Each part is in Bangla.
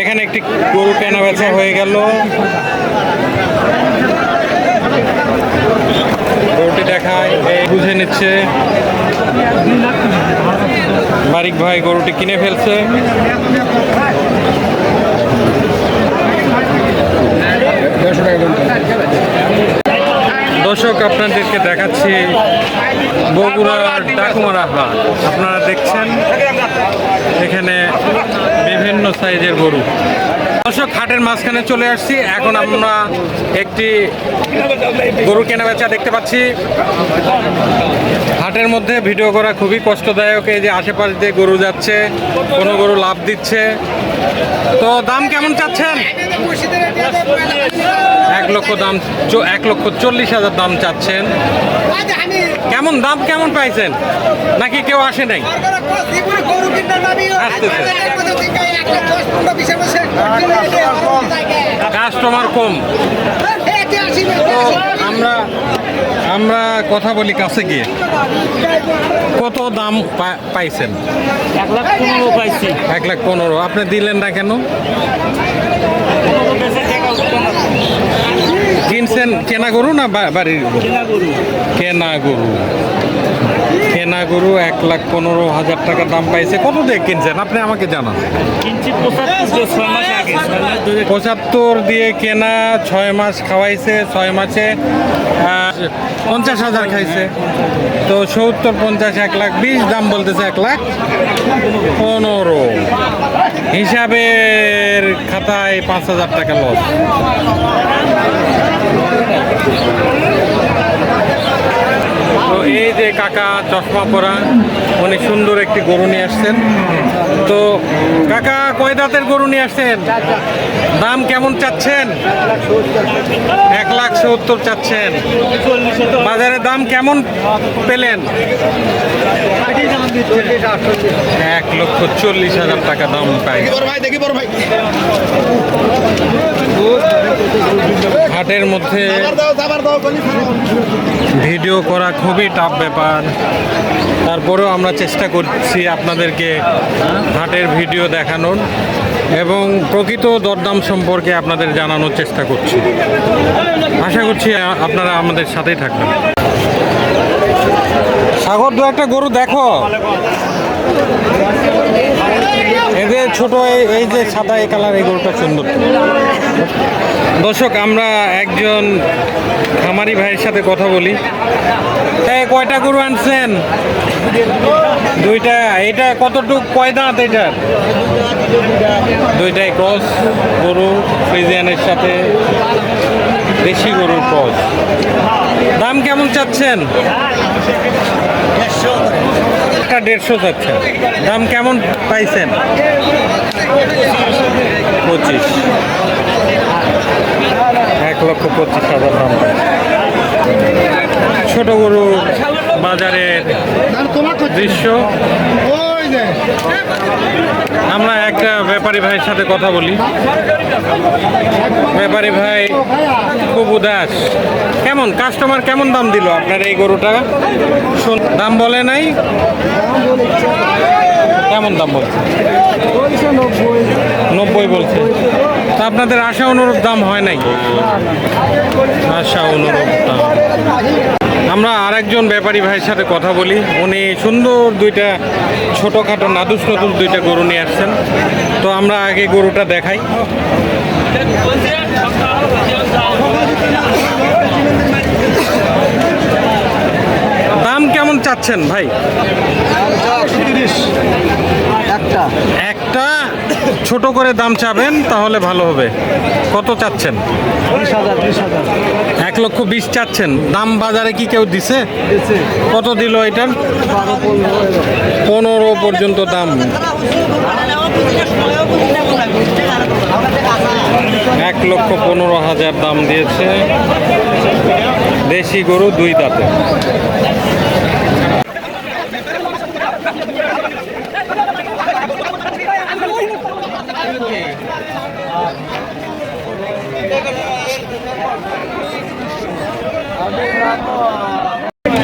এখানে একটি গরু কেনা বেচা হয়ে গেল। গরুটি দেখায়, বুঝে নিচ্ছে বারিক ভাই গরুটি কিনে ফেলছে। দর্শক আপনাদেরকে দেখাচ্ছি বগুড়ার ডাকুমারা হাট। আপনারা দেখছেন এখানে বিভিন্ন সাইজের গরু। দর্শক হাটের মাঝখানে চলে আসছি। এখন আমরা একটি গরু কেনা বেচা দেখতে পাচ্ছি। হাটের মধ্যে ভিডিও করা খুবই কষ্টদায়ক। এই যে আশেপাশ দিয়ে গরু যাচ্ছে, কোনো গরু লাভ দিচ্ছে। তো দাম কেমন চাচ্ছেন? 1,40,000 দাম চাচ্ছেন। কেমন দাম কেমন পাইছেন, নাকি কেউ আসে নাই? কাস্টমার কম। তো আমরা কথা বলি কাছে গিয়ে। কত দাম পাইছেন? 1,15,000 পাইছি। 1,15,000। আপনি দিলেন না কেন? কিনছেন কেনা গরু না বাড়ির গরু? কেনা গরু। কেনা গরু 1,15,000 টাকা দাম পাইছে। কত দিয়ে কিনছেন আপনি আমাকে জানান। 75 দিয়ে কেনা, 6 মাস খাওয়াইছে, 6 মাসে 50,000 খাইছে। তো 70, 50, 1,20,000 দাম বলতেছে। 1,15,000 হিসাবের খাতায় 5,000 টাকা লস। তো এই যে কাকা চশমা পরা, উনি সুন্দর একটি গরু নিয়ে আসছেন। তো কাকা কয় দাঁতের গরু নিয়ে আসছেন? দাম কেমন চাচ্ছেন? 1,70,000 চাচ্ছেন। বাজারে দাম কেমন পেলেন? 1,40,000 টাকা দাম পাই। হাটের মধ্যে ভিডিও করা খুবই টাফ ব্যাপার। তারপরেও আমরা চেষ্টা করছি আপনাদেরকে হাটের ভিডিও দেখানোর এবং প্রকৃত দরদাম সম্পর্কে আপনাদের জানানোর চেষ্টা করছি। আশা করছি আপনারা আমাদের সাথেই থাকবেন। সাগর, দু একটা গরু দেখো। এদের ছোট এই যে সাদা এই কালার, এই গরুটা সুন্দর। দর্শক আমরা একজন খামারি ভাইয়ের সাথে কথা বলি। কয়টা গরু আনছেন? 2টা। এটা কতটুক, কয় দাঁত এটার? 2টাই ক্রস গরু, ফ্রিজিয়ানের সাথে দেশি গরুর ক্রস। দাম কেমন চাচ্ছেন? 1,50,000 চাচ্ছেন। দাম কেমন পাইছেন? 25। 1,25,000 দাম। ছোট গরু বাজারের দৃশ্য। আমরা একটা ব্যাপারী ভাইয়ের সাথে কথা বলি। ব্যাপারী ভাই খুব উদাস। কেমন কাস্টমার কেমন দাম দিল আপনার এই গরুটা? দাম বলে নাই? কেমন দাম বলছে? 90 বলছে। তা আপনাদের আশা অনুরূপ দাম হয় নাই? আশা অনুরূপ দাম। আমরা আরেকজন ব্যাপারী ভাইয়ের সাথে কথা বলি। উনি সুন্দর 2টা ছোটোখাটো নাদুস নতুন 2টা গরু নিয়ে আসছেন। তো আমরা আগে গরুটা দেখাই। দাম কেমন চাচ্ছেন ভাই? 130। একটা ছোট করে দাম চাবেন তাহলে ভালো হবে। কত চাচ্ছেন? 20,000। 1,20,000 চাচ্ছেন। দাম বাজারে কি কেউ দিছে? কত দিল এটার? 15 পর্যন্ত দাম। 1,15,000 দাম দিয়েছে। দেশি গরু, 2 দাঁতে।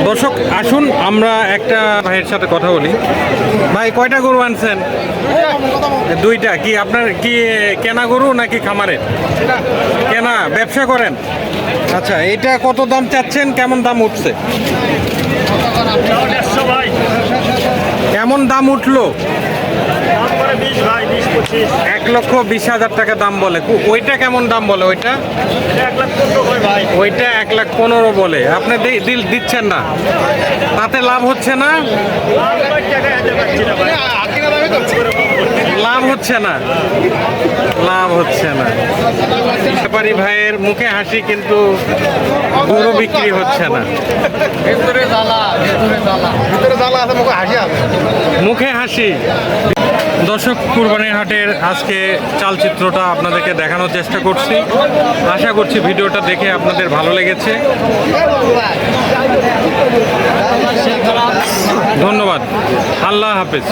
দর্শক আসুন আমরা একটা ভাইয়ের সাথে কথা বলি। ভাই কয়টা গরু আনছেন? দুইটা। কি আপনার কি কেনা গরু নাকি খামারের? কেনা। ব্যবসা করেন? আচ্ছা, এটা কত দাম চাচ্ছেন? কেমন দাম উঠছে? কেমন দাম উঠলো? 1,20,000 টাকা দাম বলে। ওইটা কেমন দাম বলে? ওইটা 1,15,000 বলে। আপনি দিচ্ছেন না, তাতে লাভ হচ্ছে না? লাভ হচ্ছে না, লাভ হচ্ছে না। ব্যাপারী ভাইয়ের মুখে হাসি, কিন্তু গরু বিক্রি হচ্ছে না। মুখে হাসি। দর্শক, কুরবানির হাটের আজকে চালচিত্রটা আপনাদেরকে দেখানোর চেষ্টা করছি। আশা করছি ভিডিওটা দেখে আপনাদের ভালো লেগেছে। ধন্যবাদ। আল্লাহ হাফেজ।